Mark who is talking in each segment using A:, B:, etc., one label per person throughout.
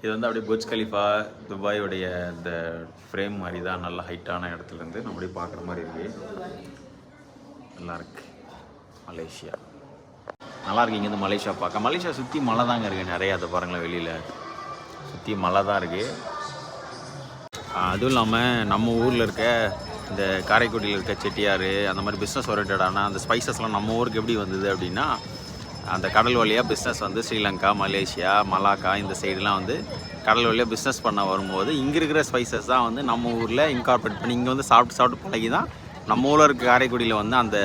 A: இது வந்து அப்படியே புர்ஜ் கலிஃபா துபாயோடைய இந்த ஃப்ரேம் மாதிரி தான், நல்ல ஹைட்டான இடத்துலேருந்து நம்ம அப்படியே பார்க்குற மாதிரி இருக்குது. நல்லா இருக்கு. மலேசியா நல்லா இருக்கு. இங்கேருந்து மலேசியா பார்க்க. மலேசியா சுற்றி மலை தாங்க இருக்குது நிறையா. அதை பாருங்களேன், வெளியில் சுற்றி மலை தான் இருக்குது. அதுவும் இல்லாமல் நம்ம ஊரில் இருக்க இந்த காரைக்குடியில் இருக்க செட்டியார் அந்த மாதிரி பிஸ்னஸ் ஓரியன்டான அந்த ஸ்பைசஸ்லாம் நம்ம ஊருக்கு எப்படி வந்தது அப்படின்னா, அந்த கடல் வழியாக பிஸ்னஸ் வந்து ஸ்ரீலங்கா, மலேசியா, மலாக்கா இந்த சைடுலாம் வந்து கடல் வழியாக பிஸ்னஸ் பண்ண வரும்போது இங்கே இருக்கிற ஸ்பைசஸ் தான் வந்து நம்ம ஊரில் இன்கார்பரேட் பண்ணி இங்கே வந்து சாப்பிட்டு பழகி தான் நம்ம ஊரில் இருக்க காரைக்குடியில் வந்து அந்த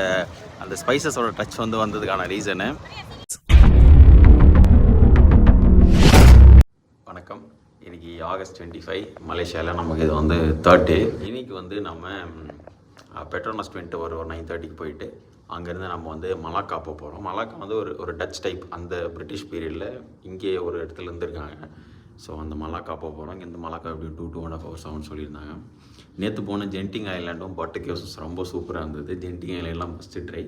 A: அந்த ஸ்பைசஸோட டச் வந்து வந்ததுக்கான ரீசனு. வணக்கம். இன்றைக்கி ஆகஸ்ட் 25 மலேசியாவில் நமக்கு இது வந்து 3rd டே. இன்றைக்கி வந்து நம்ம பெட்ரோனஸ் ட்வின்ட்டு ஒரு 9:30க்கு போயிட்டு அங்கேருந்து நம்ம வந்து மலாக்கா போக போகிறோம். மலாக்கா வந்து ஒரு டச் டைப், அந்த பிரிட்டிஷ் பீரியடில் இங்கே ஒரு இடத்துல இருந்திருக்காங்க. ஸோ அந்த மலாக்கா போக போகிறோம். இங்கேருந்து மலாக்கா எப்படி 2.5 hours ஆகும்னு சொல்லியிருந்தாங்க. நேற்று போன ஜென்டிங் ஐலாண்டும் பட்டுகேவ்ஸும் ரொம்ப சூப்பராக இருந்தது. ஜென்டிங் ஐலாண்ட்லாம் ஃபஸ்ட்டு ட்ரை.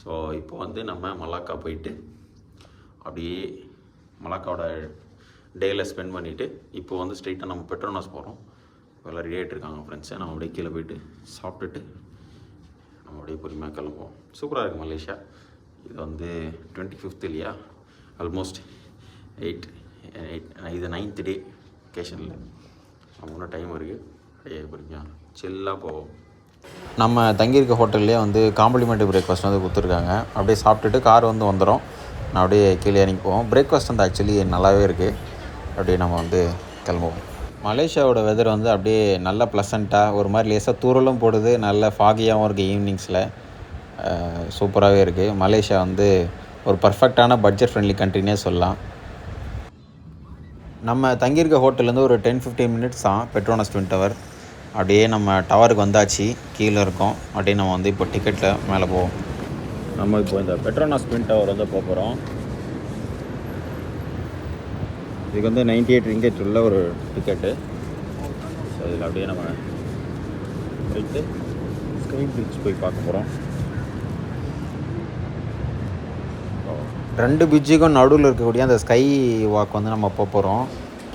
A: ஸோ இப்போ வந்து நம்ம மலாக்கா போயிட்டு அப்படியே மலாக்காவோட டேயில் ஸ்பெண்ட் பண்ணிவிட்டு இப்போ வந்து ஸ்ட்ரெயிட்டாக நம்ம பெட்ரோனாஸ் போகிறோம். எல்லாம் ரெடி ஆகிட்டு இருக்காங்க ஃப்ரெண்ட்ஸை. நம்ம அப்படியே கீழே போயிட்டு சாப்பிட்டுட்டு நம்ம அப்படியே பொறுமையாக கிளம்புவோம். சூப்பராக இருக்குது மலேசியா. இது வந்து 25th இல்லையா, ஆல்மோஸ்ட் 8 இது 9th டே வெக்கேஷனில். நம்ம இன்னும் டைம் இருக்குது. அப்படியே பொறுமையாக சில்லாக போவோம். நம்ம தங்கியிருக்க ஹோட்டல்லே வந்து காம்ப்ளிமெண்ட்ரி பிரேக்ஃபாஸ்ட் வந்து கொடுத்துருக்காங்க. அப்படியே சாப்பிட்டுட்டு கார் வந்து வந்துடும். நான் அப்படியே கீழே இறங்கி போவோம். பிரேக்ஃபாஸ்ட் வந்து ஆக்சுவலி நல்லாவே இருக்குது. அப்படியே நம்ம வந்து கிளம்புவோம். மலேசியாவோட வெதர் வந்து அப்படியே நல்ல ப்ளசண்ட்டாக, ஒரு மாதிரி லேசாக தூரலும் போடுது, நல்ல ஃபாகியாகவும் இருக்குது ஈவினிங்ஸில். சூப்பராகவே இருக்குது. மலேசியா வந்து ஒரு பர்ஃபெக்டான பட்ஜெட் ஃப்ரெண்ட்லி கண்ட்ரினே சொல்லலாம். நம்ம தங்கியிருக்க ஹோட்டல்லேருந்து ஒரு 10-15 மினிட்ஸ் தான் பெட்ரோனஸ் ட்வின் டவர். அப்படியே நம்ம டவருக்கு வந்தாச்சு, கீழே இருக்கோம். அப்படியே நம்ம வந்து இப்போ டிக்கெட்டில் மேலே போவோம். நம்ம இப்போ இந்த பெட்ரோனஸ் ட்வின் டவர் வந்து போக போகிறோம். இதுக்கு வந்து 98 ரிங்கெட் உள்ள ஒரு டிக்கெட்டு. ஸோ இதில் அப்படியே நம்ம போயிட்டு ஸ்கை பிரிட்ஜ் போய் பார்க்க போகிறோம். 2 பிரிட்ஜுக்கும் நடுவில் இருக்கக்கூடிய அந்த ஸ்கை வாக் வந்து நம்ம போக போகிறோம்.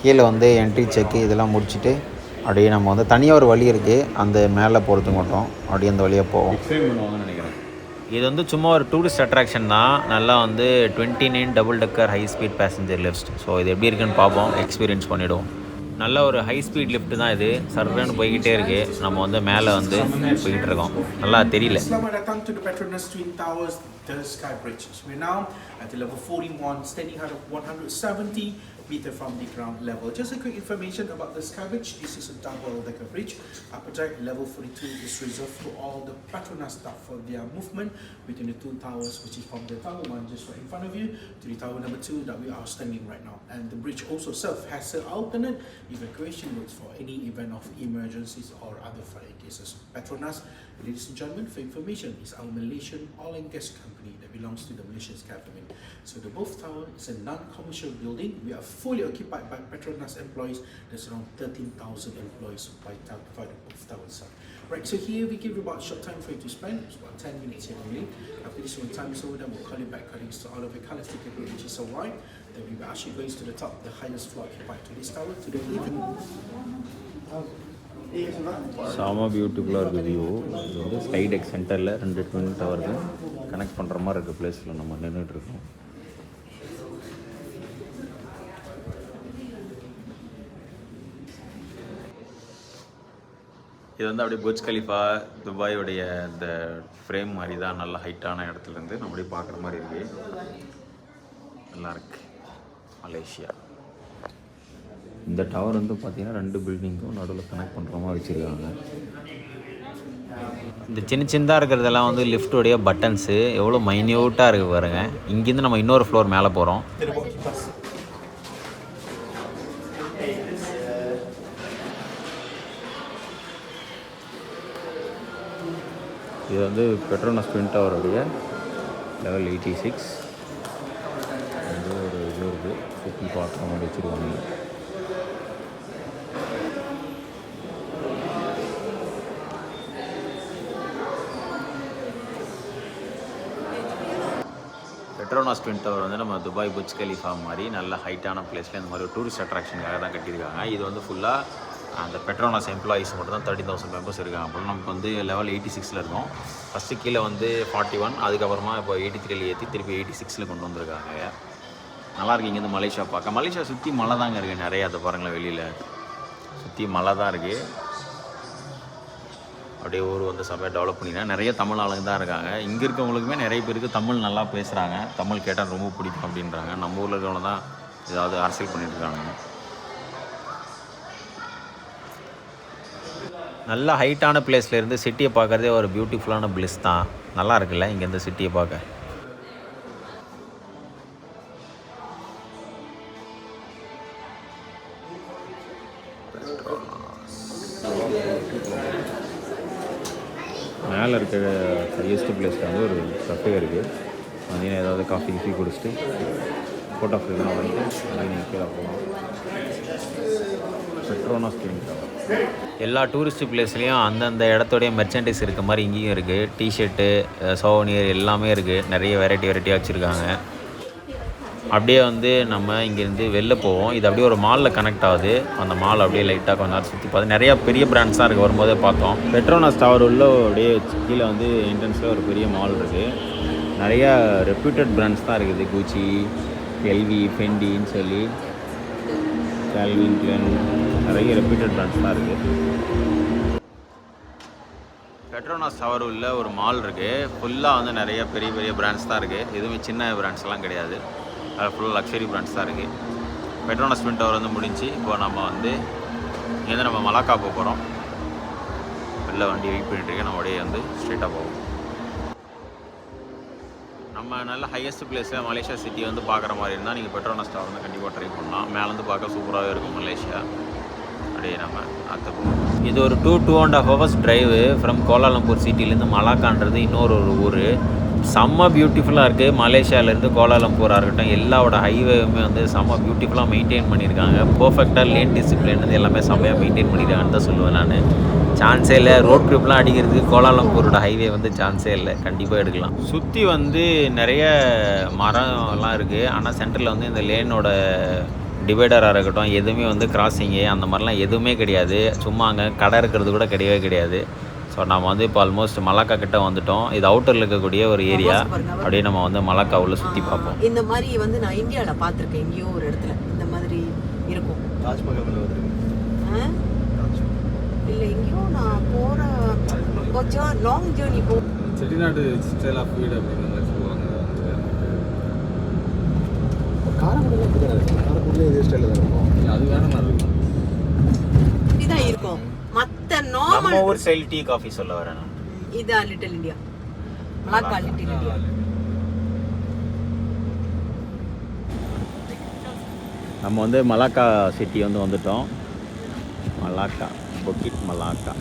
A: கீழே வந்து என்ட்ரி செக்கு இதெல்லாம் முடிச்சுட்டு அப்படியே நம்ம வந்து தனியாக ஒரு வழி இருக்குது, அந்த மேலே போகிறதுக்கு மட்டும் அப்படியே அந்த வழியாக போவோம். எக்ஸ்பிளைன் பண்ணுவாங்கன்னு நினைக்கிறேன். இது வந்து சும்மா ஒரு டூரிஸ்ட் அட்ராக்ஷன் தான். நல்லா வந்து 29 double decker high speed passenger lift. So இது எப்படி இருக்குன்னு பார்ப்போம், எக்ஸ்பீரியன்ஸ் பண்ணிவிடுவோம். நல்ல ஒரு ஹை ஸ்பீட் லிஃப்ட் தான் இது. சர்ன்னு போய்கிட்டே இருக்குது. நம்ம வந்து மேலே வந்து போய்கிட்டு இருக்கோம். நல்லா தெரியல.
B: The Sky Bridge. So we're now at the level 41, standing height of 170 meter from the ground level. Just a quick information about the Sky Bridge. This is a double-decker bridge. Upper deck level 42 is reserved to all the Petronas staff for their movement between the two towers, which is from the tower 1 just right in front of you to the tower number 2 that we are standing right now. And the bridge also serves as an alternate evacuation routes for any event of emergencies or other fire cases. Petronas, ladies and gentlemen, for information, is our Malaysian oil and gas company that belongs to the Malaysian government. So the both tower is a non-commercial building. We are fully occupied by Petronas employees. There's around 13,000 employees by the both towers. Right, so here we give you about a short time for you to spend. It's about 10 minutes here only. After this one time is over, then we'll call you back according to all of the colors ticket, which is a white. Then we will actually goes to the top, the highest floor occupied to this tower, to the living.
A: செம பியூட்டிஃபுல்லாக இருக்குது view. இது வந்து sky tech சென்டரில் 2 twin டவருக்கு connect பண்ணுற மாதிரி இருக்க பிளேஸில் நம்ம நின்றுட்டுருக்கோம். இது வந்து அப்படியே புர்ஜ் கலிஃபா துபாயோடைய இந்த ஃப்ரேம் மாதிரி தான், நல்ல ஹைட்டான இடத்துலேருந்து நம்ம அப்படியே பார்க்குற மாதிரி இருக்குது. நல்லா இருக்கு. மலேசியா இந்த டவர் வந்து பார்த்திங்கன்னா 2 பில்டிங்கும் நடுவில் கனெக்ட் பண்ணுற மாதிரி வச்சுருக்காங்க. இந்த சின்னதாக இருக்கிறதெல்லாம் வந்து லிஃப்டோடைய பட்டன்ஸு எவ்வளோ மைன்யூட்டாக இருக்குது பாருங்கள். இங்கேருந்து நம்ம இன்னொரு ஃப்ளோர் மேலே போகிறோம். இது வந்து பெட்ரோனஸ் ட்வின் டவருடைய லெவல் 86. வந்து ஒரு இது இருக்குது, சுற்றி பார்க்குற மாதிரி வச்சுருக்காங்க. பெட்ரோனாஸ் ட்வின் டவர் வந்து நம்ம துபாய் புர்ஜ் கலீஃபா மாதிரி நல்ல ஹைட்டான பிளேஸில் இந்த மாதிரி ஒரு டூரிஸ்ட் அட்ராக்ஷனுக்காக தான் கட்டியிருக்காங்க. இது வந்து ஃபுல்லாக அந்த பெட்ரோனாஸ் எம்ப்ளாயீஸ் மட்டும் தான் 30,000 மெம்பர்ஸ் இருக்காங்க. அப்புறம் நமக்கு வந்து லெவல் 86ல் இருக்கும். ஃபஸ்ட்டு கீழே வந்து 41, அதுக்கப்புறமா இப்போ 83 ஏற்றி திருப்பி 86ல் கொண்டு வந்திருக்காங்க. நல்லாயிருக்கு இங்கேருந்து மலேசியா பார்க்க. மலேசியா சுற்றி மலை தாங்க இருக்குது நிறையா. அதை பாருங்களேன், வெளியில் சுற்றி மலை தான் இருக்குது. அப்படியே ஊர் வந்து செம்மையாக டெவலப் பண்ணிங்கன்னா நிறைய தமிழ் ஆளுங்க தான் இருக்காங்க. இங்கே இருக்கவங்களுக்குமே நிறைய பேருக்கு தமிழ் நல்லா பேசுகிறாங்க. தமிழ் கேட்டால் ரொம்ப பிடிக்கும் அப்படின்றாங்க. நம்ம ஊரில் இருக்கவங்க தான் ஏதாவது அரசியல் பண்ணிட்டுருக்காங்க. நல்ல ஹைட்டான பிளேஸ்லேருந்து சிட்டியை பார்க்குறதே ஒரு பியூட்டிஃபுல்லான பிளேஸ் தான். நல்லா இருக்குல்ல இங்கேருந்து சிட்டியை பார்க்க. மேலே இருக்கிற ஹையஸ்ட் பிளேஸில் வந்து ஒரு கஃபே இருக்குது. வந்தீங்கன்னா ஏதாவது காஃபி கீஃபி குடிச்சிட்டு ஃபோட்டோ ஃப்ரேம்லாம் வாங்கிட்டு நீங்கள் கீழே போகலாம். Petronas twin tower. எல்லா டூரிஸ்ட் பிளேஸ்லேயும் அந்தந்த இடத்தோடைய மெர்ச்சன்டைஸ் இருக்க மாதிரி இங்கேயும் இருக்குது. டிஷர்ட்டு, சோவனியர் எல்லாமே இருக்குது. நிறைய வெரைட்டியாக வச்சுருக்காங்க. அப்படியே வந்து நம்ம இங்கேருந்து வெளில போவோம். இது அப்படியே ஒரு மாலில் கனெக்ட் ஆகுது. அந்த மால் அப்படியே லைட்டாக கொஞ்ச நேரம் சுற்றி பார்த்து நிறையா பெரிய பிராண்ட்ஸ் தான் இருக்குது. வரும்போதே பார்த்தோம். பெட்ரோனாஸ் டவர் உள்ள அப்படியே கீழே வந்து என்ட்ரன்ஸில் ஒரு பெரிய மால் இருக்குது. நிறையா ரெப்யூட்டட் பிராண்ட்ஸ் தான் இருக்குது. குச்சி, எல்வி, ஃபெண்டின்னு சொல்லி, கால்வின் கிளைன், நிறைய ரெப்யூட்டட் பிராண்ட்ஸ் தான் இருக்குது. பெட்ரோனாஸ் டவர் உள்ள ஒரு மால் இருக்குது. ஃபுல்லாக வந்து நிறைய பெரிய பிராண்ட்ஸ் தான் இருக்குது. எதுவுமே சின்ன பிராண்ட்ஸ்லாம் கிடையாது. அது ஃபுல்லாக லக்ஸரி பிராண்ட்ஸ் தான் இருக்குது. பெட்ரோனாஸ் ட்வின் டவர் வந்து முடிஞ்சு இப்போ நம்ம வந்து இங்கேருந்து நம்ம மலாக்கா போக போகிறோம். வெளில வண்டி வெயிட் பண்ணிட்டுருக்கேன். நம்ம அப்படியே வந்து ஸ்ட்ரெயிட்டாக போவோம். நம்ம நல்ல ஹையஸ்ட் பிளேஸில் மலேசியா சிட்டி வந்து பார்க்குற மாதிரி இருந்தால் நீங்கள் பெட்ரோனாஸ் டவர் வந்து கண்டிப்பாக ட்ரை பண்ணலாம். மேலேருந்து பார்க்க சூப்பராகவே இருக்கும் மலேசியா. அப்படியே நம்ம அடுத்த போவோம். இது ஒரு 2.5 hours டிரைவு ஃப்ரம் கோலாலம்பூர் சிட்டிலேருந்து மலாக்கான்றது இன்னொரு ஊர். செம்ம பியூட்டிஃபுல்லாக இருக்குது. மலேசியாவிலேருந்து கோலாலம்பூராக இருக்கட்டும், எல்லாவோட ஹைவேவுமே வந்து செம்ம பியூட்டிஃபுல்லாக மெயின்டைன் பண்ணியிருக்காங்க. பர்ஃபெக்டாக லேன் டிசிப்ளின் வந்து எல்லாமே செம்மையாக மெயின்டைன் பண்ணியிருக்காங்கன்னு தான் சொல்லுவேன் நான். சான்ஸே இல்லை. ரோட் ட்ரிப்லாம் அடிக்கிறதுக்கு கோலாலம்பூரோட ஹைவே வந்து சான்ஸே இல்லை. கண்டிப்பாக எடுக்கலாம். சுற்றி வந்து நிறைய மரம்லாம் இருக்குது. ஆனால் சென்டரில் வந்து இந்த லேனோட டிவைடராக இருக்கட்டும், எதுவுமே வந்து கிராசிங்கு அந்த மாதிரிலாம் எதுவுமே கிடையாது. சும்மா அங்கே கடை இருக்கிறது கூட கிடையவே கிடையாது. ஸோ நம்ம வந்து இப்போ ஆல்மோஸ்ட் மலாக்கா கிட்ட வந்துட்டோம். இது அவுட்டரில் இருக்கக்கூடிய ஒரு ஏரியா. அப்படியே நம்ம வந்து மலாக்காவில் சுற்றி பார்ப்போம்.
C: இந்த மாதிரி வந்து நான் இந்தியாவில் பார்த்துருக்கேன். எங்கேயோ ஒரு இடத்துல இந்த மாதிரி இருக்கும். இல்லை எங்கேயோ நான் போகிற கொஞ்சம் லாங் ஜேர்னி போகும்.
D: செட்டிநாடு ஸ்டைல் ஆஃப் வீடு அப்படிங்கிற மாதிரி சொல்லுவாங்க. காரைக்குடியில் இதே ஸ்டைலில் தான் இருக்கும். அது வேணும் நல்லா இருக்கும்.
C: இப்படிதான் இருக்கும். மற்ற நார்மல்
A: ஊர் ஸ்டைல் டீ காஃபி சொல்ல வரேன்.
C: இதான் little India, Malacca little India.
A: நம்ம வந்து மலாக்கா சிட்டி வந்து வந்துட்டோம். மலாக்கா, புக்கிட் மலாக்கா.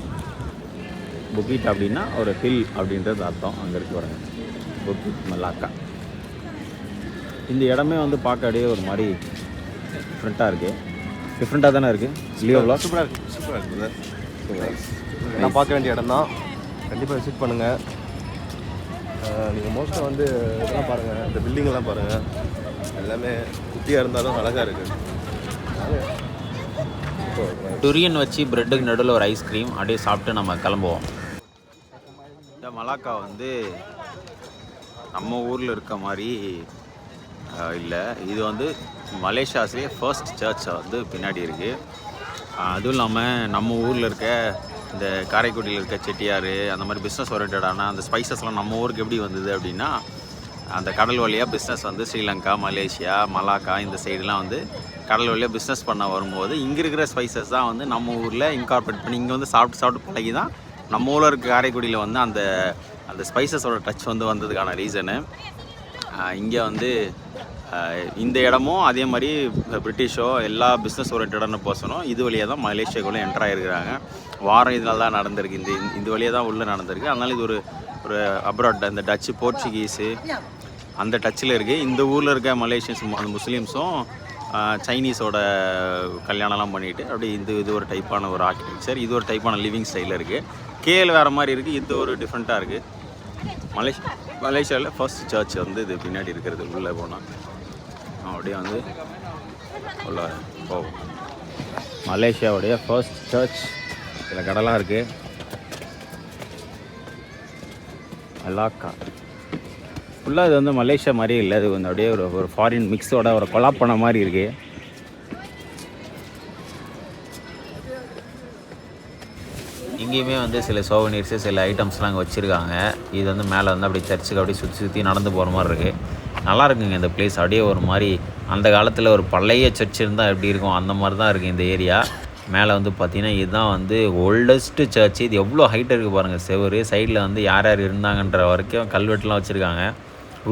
A: புக்கிட் அப்படின்னா ஒரு ஹில் அப்படின்றது அர்த்தம். அங்கே இருக்கு பாருங்க, புக்கிட் மலாக்கா. இந்த இடமே வந்து பார்க்க அப்படியே ஒரு மாதிரி டிஃப்ரெண்ட்டாக இருக்குது. டிஃப்ரெண்ட்டாக தானே இருக்குது. லியோவில்
D: சூப்பராக இருக்குது. சூப்பராக இருக்குது. நான் பார்க்க வேண்டிய இடம் தான். கண்டிப்பாக விசிட் பண்ணுங்கள். நீங்கள் மோஸ்ட்டாக வந்து இதெல்லாம் பாருங்கள், இந்த பில்டிங்கெல்லாம் பாருங்கள். எல்லாமே குட்டியாக இருந்தாலும் அழகாக இருக்குது.
A: டுரியன் வச்சு ப்ரெட்டுக்கு நடுவில் ஒரு ஐஸ்கிரீம் அப்படியே சாப்பிட்டு நம்ம கிளம்புவோம். இந்த மலாக்கா வந்து நம்ம ஊரில் இருக்க மாதிரி இல்லை. இது வந்து மலேசியாஸ்லேயே ஃபர்ஸ்ட் சர்ச் வந்து பின்னாடி இருக்குது. அதுவும் இல்லாமல் நம்ம ஊரில் இருக்க இந்த காரைக்குடியில் இருக்க செட்டியார் அந்த மாதிரி பிஸ்னஸ் ஓரியன்டான அந்த ஸ்பைசஸ்லாம் நம்ம ஊருக்கு எப்படி வந்தது அப்படின்னா, அந்த கடல் வழியாக பிஸ்னஸ் வந்து ஸ்ரீலங்கா, மலேசியா, மலாக்கா இந்த சைடுலாம் வந்து கடல் வழியாக பிஸ்னஸ் பண்ண வரும்போது இங்கே இருக்கிற ஸ்பைசஸ் தான் வந்து நம்ம ஊரில் இன்கார்பரேட் பண்ணி இங்கே வந்து சாப்பிட்டு பழகி தான் நம்ம ஊரில் இருக்க காரைக்குடியில் வந்து அந்த அந்த ஸ்பைசஸோட டச் வந்து வந்ததுக்கான ரீசனு. இங்கே வந்து இந்த இடமும் அதே மாதிரி பிரிட்டிஷோ எல்லா பிஸ்னஸ் ஓரியன்டான பர்சனும் இது வழியாக தான் மலேசியாக்குள்ளே என்டர் ஆகிருக்கிறாங்க. வாரம் இதில் தான் நடந்திருக்கு. இந்த வழியாக தான் உள்ளே நடந்திருக்கு. அதனால் இது ஒரு அப்ராட் அந்த டச்சு, போர்ச்சுகீஸு அந்த டச்சில் இருக்குது. இந்த ஊரில் இருக்க மலேசியன்ஸ் அந்த முஸ்லீம்ஸும் சைனீஸோட கல்யாணம்லாம் பண்ணிவிட்டு அப்படி இது ஒரு டைப்பான ஒரு ஆர்கிடெக்சர், இது ஒரு டைப்பான லிவிங் ஸ்டைலில் இருக்குது. கேஎல் வேறு மாதிரி இருக்குது, இது ஒரு டிஃப்ரெண்ட்டாக இருக்குது. மலேசியா மலேசியாவில் ஃபர்ஸ்ட் சர்ச் வந்து இது பின்னாடி இருக்கிறது. உள்ளே போனால் அப்படியே வந்து உள்ள போகும். மலேசியாவுடைய ஃபர்ஸ்ட் சர்ச். இதில் கடைலாம் இருக்குது. மலாக்கா ஃபுல்லாக இது வந்து மலேசியா மாதிரியே இல்லை. இது வந்து அப்படியே ஒரு ஃபாரின் மிக்ஸோட ஒரு கொலாப் பண்ண மாதிரி இருக்குது. இங்கேயுமே வந்து சில சோவனீர்ஸு சில ஐட்டம்ஸ்லாம் அங்கே வச்சுருக்காங்க. இது வந்து மேலே வந்து அப்படி சர்ச்சுக்கு அப்படியே சுற்றி சுற்றி நடந்து போகிற மாதிரி இருக்குது. நல்லா இருக்குங்க இந்த பிளேஸ். அப்படியே ஒரு மாதிரி அந்த காலத்தில் ஒரு பழைய சர்ச் இருந்தால் எப்படி இருக்கும் அந்த மாதிரி தான் இருக்குது இந்த ஏரியா. மேலே வந்து பார்த்திங்கன்னா இதுதான் வந்து ஓல்டஸ்ட்டு சர்ச்சு. இது எவ்வளோ ஹைட் இருக்குது பாருங்கள். செவரு சைடில் வந்து யார் யார் இருந்தாங்கன்ற வரைக்கும் கல்வெட்டுலாம் வச்சுருக்காங்க.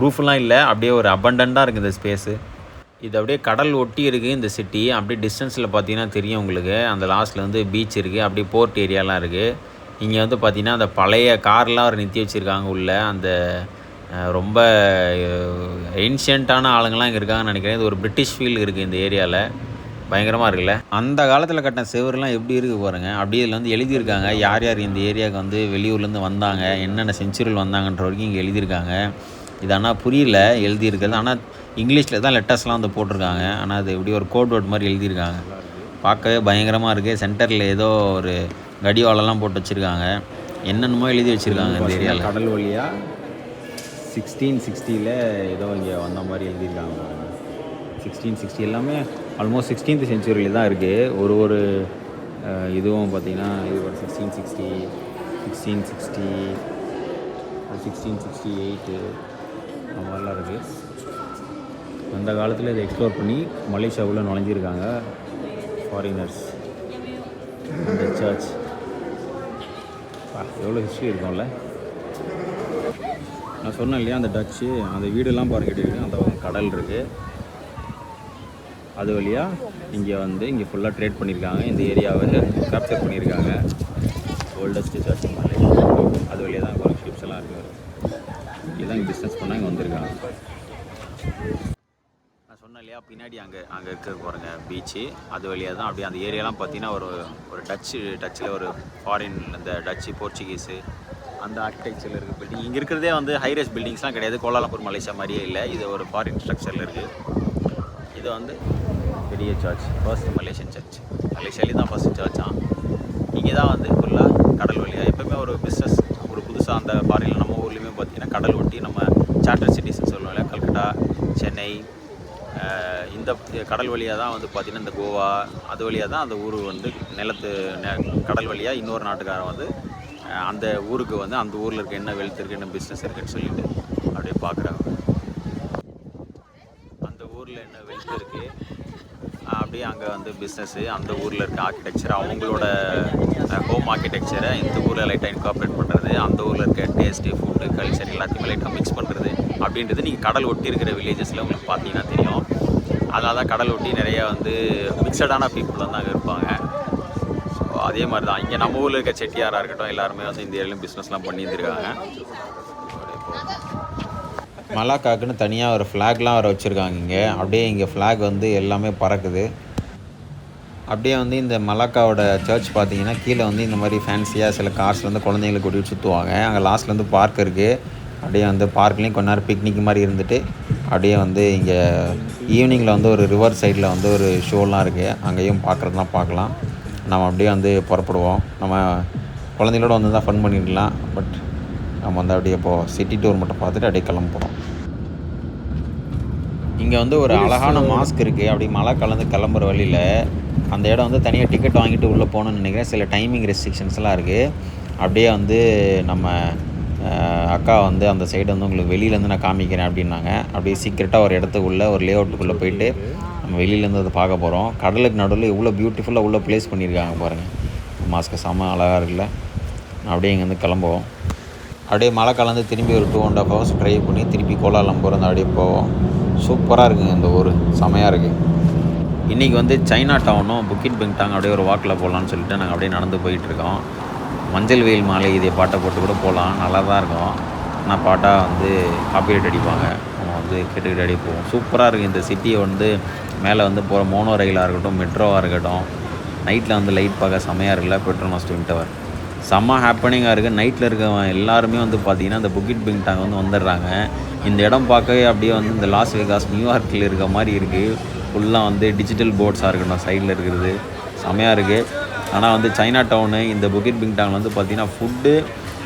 A: ரூஃப்லாம் இல்லை, அப்படியே ஒரு அபண்டண்ட்டாக இருக்குது இந்த ஸ்பேஸு. இது அப்படியே கடல் ஒட்டி இருக்குது இந்த சிட்டி. அப்படியே டிஸ்டன்ஸில் பார்த்தீங்கன்னா தெரியும் உங்களுக்கு. அந்த லாஸ்ட்டில் வந்து பீச் இருக்குது, அப்படியே போர்ட் ஏரியாலாம் இருக்குது. இங்கே வந்து பார்த்திங்கன்னா அந்த பழைய கார்லாம் ஒரு நிறுத்தி வச்சுருக்காங்க உள்ள. அந்த ரொம்ப ஏன்ஷியண்ட்டான ஆளுங்கள்லாம் இங்கே இருக்காங்கன்னு நினைக்கிறேன். இது ஒரு பிரிட்டிஷ் ஃபீல் இருக்குது இந்த ஏரியாவில். பயங்கரமாக இருக்குல்ல. அந்த காலத்தில் கட்டின செவருலாம் எப்படி இருக்குது பாருங்கள். அப்படியே இதில் வந்து எழுதியிருக்காங்க யார் யார் இந்த ஏரியாவுக்கு வந்து வெளியூர்லேருந்து வந்தாங்க, என்னென்ன செஞ்சுரியில் வந்தாங்கன்ற வரைக்கும் இங்கே எழுதியிருக்காங்க. இது ஆனால் புரியல எழுதியிருக்கிறது. ஆனால் இங்கிலீஷில் தான் லெட்டர்ஸ்லாம் வந்து போட்டிருக்காங்க. ஆனால் அது எப்படி ஒரு கோட் வேர்ட் மாதிரி எழுதியிருக்காங்க. பார்க்கவே பயங்கரமாக இருக்குது. சென்டரில் ஏதோ ஒரு கடிவாலெல்லாம் போட்டு வச்சுருக்காங்க. என்னென்னமோ எழுதி வச்சுருக்காங்க இந்த ஏரியாவில். கடல் வழியாக 1660 ஏதோ இங்கே வந்த மாதிரி எழுதியிருக்காங்க. 1660 எல்லாமே ஆல்மோஸ்ட் 16th செஞ்சுரியில் தான் இருக்குது. ஒரு இதுவும் பார்த்திங்கன்னா இது ஒரு 1660, 1660, 1668 அந்த மாதிரிலாம் இருக்குது. அந்த காலத்தில் இதை எக்ஸ்ப்ளோர் பண்ணி மலேசியாவுக்குள்ளே நுழைஞ்சிருக்காங்க ஃபாரினர்ஸ். அந்த சர்ச் எவ்வளோ ஹிஸ்ட்ரி இருக்கும்ல. நான் சொன்னேன் இல்லையா அந்த டச்சு அந்த வீடெல்லாம் பார்க்கிட்டு அந்த கடல் இருக்குது. அது வழியாக இங்கே ஃபுல்லாக ட்ரேட் பண்ணியிருக்காங்க. இந்த ஏரியாவை கேப்சர் பண்ணியிருக்காங்க. Oldest church Malaysia. அது வழியாக தான் ஒரு ஷிப்ஸ் எல்லாம் இருக்குது. இதுதான் இங்கே பிஸ்னஸ் பண்ணால் இங்கே வந்திருக்காங்க. நான் சொன்னேன் இல்லையா பின்னாடி அங்கே இருக்கிறது பாருங்க பீச்சு. அது வழியாக தான் அப்படியே அந்த ஏரியாலாம் பார்த்தீங்கன்னா ஒரு டச்சில் ஒரு ஃபாரின் இந்த டச்சு போர்ச்சுகீஸு அந்த ஆர்கிடெக்சரில் இருக்குது பில்டிங். இங்கே இருக்கிறதே வந்து ஹைரேஸ் பில்டிங்ஸ்லாம் கிடையாது. கோலாலம்பூர் மலேசியா மாதிரியே இல்லை. இது ஒரு ஃபாரின் ஸ்ட்ரக்சரில் இருக்குது. இது வந்து பெரிய சர்ச், ஃபர்ஸ்ட் மலேசியன் சர்ச். மலேசியாலேயும் தான் ஃபர்ஸ்ட் சர்ச்சாக. இங்கே தான் வந்து ஃபுல்லாக கடல் வழியாக எப்போவுமே ஒரு பிஸ்னஸ் ஒரு புதுசாக அந்த ஃபாரினில் நம்ம ஊர்லேயுமே பார்த்திங்கன்னா கடல் ஒட்டி நம்ம சார்ட்டர் சிட்டிஸ்ன்னு சொல்லுவோம் இல்லையா, கல்கட்டா, சென்னை, இந்த கடல் வழியாக தான் வந்து பார்த்திங்கன்னா இந்த கோவா அது வழியாக தான் அந்த ஊர் வந்து கடல் வழியாக இன்னொரு நாட்டுக்காரன் வந்து அந்த ஊருக்கு வந்து அந்த ஊரில் இருக்க என்ன வெல்த் இருக்குது என்ன பிஸ்னஸ் இருக்குதுன்னு சொல்லிட்டு அப்படியே பார்க்குறாங்க. அந்த ஊரில் என்ன வெல்த் இருக்குது அப்படியே அங்கே வந்து பிஸ்னஸ்ஸு அந்த ஊரில் இருக்க ஆர்கிடெக்சர் அவங்களோட ஹோம் ஆர்கிடெக்சரை இந்த ஊரில் லைட்டாக இன்கார்பரேட் பண்ணுறது, அந்த ஊரில் இருக்க டேஸ்ட்டு ஃபுட்டு கல்ச்சர் எல்லாத்தையுமே லைட்டாக மிக்ஸ் பண்ணுறது அப்படின்றது நீங்கள் கடல் ஒட்டி இருக்கிற வில்லேஜஸில் உங்களுக்கு பார்த்தீங்கன்னா தெரியும். அதனால தான் கடல் ஒட்டி நிறையா வந்து மிக்சடான பீப்புள் வந்து அங்கே இருப்பாங்க. ஸோ அதே மாதிரி தான் இங்கே நம்ம ஊரில் இருக்க செட்டியாராக இருக்கட்டும் எல்லாருமே வந்து இந்த ஏரியாலையும் பிஸ்னஸ்லாம் பண்ணியிருந்துருக்காங்க. மலாக்காக்குன்னு தனியாக ஒரு ஃப்ளாக்லாம் வர வச்சுருக்காங்க இங்கே. அப்படியே இங்கே ஃப்ளாக் வந்து எல்லாமே பறக்குது. அப்படியே வந்து இந்த மலாக்காவோட சர்ச் பார்த்தீங்கன்னா கீழே வந்து இந்த மாதிரி ஃபேன்சியாக சில கார்ஸ் வந்து குழந்தைங்களை கூட்டிகிட்டு சுற்றுவாங்க. அங்கே லாஸ்ட்டில் வந்து பார்க் இருக்குது. அப்படியே வந்து பார்க்லேயும் கொஞ்ச நேரம் பிக்னிக் மாதிரி இருந்துட்டு அப்படியே வந்து இங்கே ஈவினிங்கில் வந்து ஒரு ரிவர் சைடில் வந்து ஒரு ஷோலாம் இருக்குது. அங்கேயும் பார்க்குறதுலாம் பார்க்கலாம். நம்ம அப்படியே வந்து புறப்படுவோம். நம்ம குழந்தைங்களோட வந்து தான் ஃபன் பண்ணிடலாம். பட் நம்ம வந்து அப்படியே இப்போது சிட்டி டூர் மட்டும் பார்த்துட்டு அப்படியே கிளம்ப போகிறோம். இங்கே வந்து ஒரு அழகான மாஸ்க் இருக்குது. அப்படி மழை கலந்து கிளம்புற வழியில் அந்த இடம் வந்து தனியாக டிக்கெட் வாங்கிட்டு உள்ளே போகணுன்னு நினைக்கிறேன். சில டைமிங் ரெஸ்ட்ரிக்ஷன்ஸ்லாம் இருக்குது. அப்படியே வந்து நம்ம அக்கா வந்து அந்த சைடு வந்து உங்களுக்கு வெளியிலேருந்து நான் காமிக்கிறேன் அப்படின்னாங்க. அப்படியே சீக்கிரட்டாக ஒரு இடத்துக்குள்ளே ஒரு லே அவுட்டுக்குள்ளே போயிட்டு நம்ம வெளியிலேருந்து அதை பார்க்க போகிறோம். கடலுக்கு நடுவில் இவ்வளோ பியூட்டிஃபுல்லாக உள்ளே ப்ளேஸ் பண்ணியிருக்காங்க பாருங்கள். மாஸ்க்கு செம்ம அழகாக இருக்குல்ல. அப்படியே இங்கேருந்து கிளம்புவோம். அப்படியே மழை கலந்து திரும்பி ஒரு 2.5 hours ட்ரைவ் பண்ணி திருப்பி கோலாலம்பூர் வந்து அப்படியே போவோம். சூப்பராக இருக்குங்க இந்த ஊர், செமையாக இருக்குது. இன்றைக்கி வந்து சைனா டவுனும் புக்கிட் பெங்டாங் அப்படியே ஒரு வாக்கில் போகலான்னு சொல்லிட்டு நாங்கள் அப்படியே நடந்து போயிட்டுருக்கோம். மஞ்சள் வெயில் மாலை இதே பாட்டை போட்டு கூட போகலாம், நல்லா தான் இருக்கும். ஆனால் பாட்டாக வந்து காப்பிரைட் அடிப்பாங்க, நம்ம வந்து கேட்டுக்கிட்டு அடி போவோம். சூப்பராக இருக்குது இந்த சிட்டியை வந்து மேலே வந்து போகிற மோனோ ரயிலாக இருக்கட்டும் மெட்ரோவாக இருக்கட்டும். நைட்டில் வந்து லைட் பார்க்க செமையாக இருக்குல்ல. பெட்ரோனாஸ் ட்வின் டவர் செம்ம ஹாப்பனிங்காக இருக்குது. நைட்டில் இருக்கவங்க எல்லாருமே வந்து பார்த்திங்கன்னா இந்த புக்கிட் பிங்டாங் வந்து வந்துடுறாங்க. இந்த இடம் பார்க்கவே அப்படியே வந்து இந்த லாஸ் வேகாஸ் நியூயார்க்கில் இருக்க மாதிரி இருக்குது. ஃபுல்லாக வந்து டிஜிட்டல் போர்ட்ஸாக இருக்கட்டும் சைடில் இருக்கிறது செம்மையாக இருக்குது. ஆனால் வந்து சைனா டவுனு இந்த புக்கிட் பிங்டாங் வந்து பார்த்திங்கன்னா ஃபுட்டு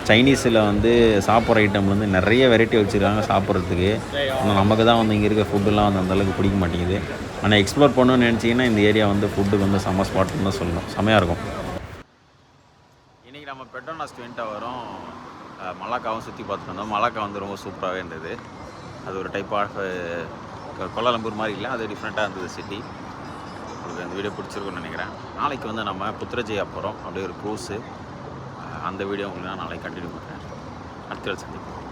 A: சைனீஸில் வந்து சாப்பிட்ற ஐட்டம் வந்து நிறைய வெரைட்டி வச்சுருக்காங்க சாப்பிட்றதுக்கு. ஆனால் நமக்கு தான் வந்து இங்கே இருக்க ஃபுட்டுலாம் வந்து அந்தளவுக்கு பிடிக்க மாட்டேங்குது. ஆனால் எக்ஸ்ப்ளோர் பண்ணணும்னு நினச்சிங்கன்னா இந்த ஏரியா வந்து ஃபுட்டுக்கு வந்து செம்ம ஸ்பாட்னு தான் சொல்லணும். செம்மையாக இருக்கும். இன்றைக்கி நம்ம பெட்ரோனாஸ் ட்வின் டவரும் மலாக்காவும் சுற்றி பார்த்துட்டு வந்தோம். மலாக்கா வந்து ரொம்ப சூப்பராகவே இருந்தது. அது ஒரு டைப் ஆஃப் கோலாலம்பூர் மாதிரி இல்லை, அது டிஃப்ரெண்ட்டாக இருந்தது சிட்டி. உங்களுக்கு அந்த வீடியோ பிடிச்சிருக்குன்னு நினைக்கிறேன். நாளைக்கு வந்து நம்ம புத்ரஜயா போகிறோம், அப்படியே ஒரு க்ரூஸு. அந்த வீடியோ உங்களுக்கு நான் நாளைக்கு கண்டினியூ பண்ணுறேன். அடுத்த சந்திப்போம்.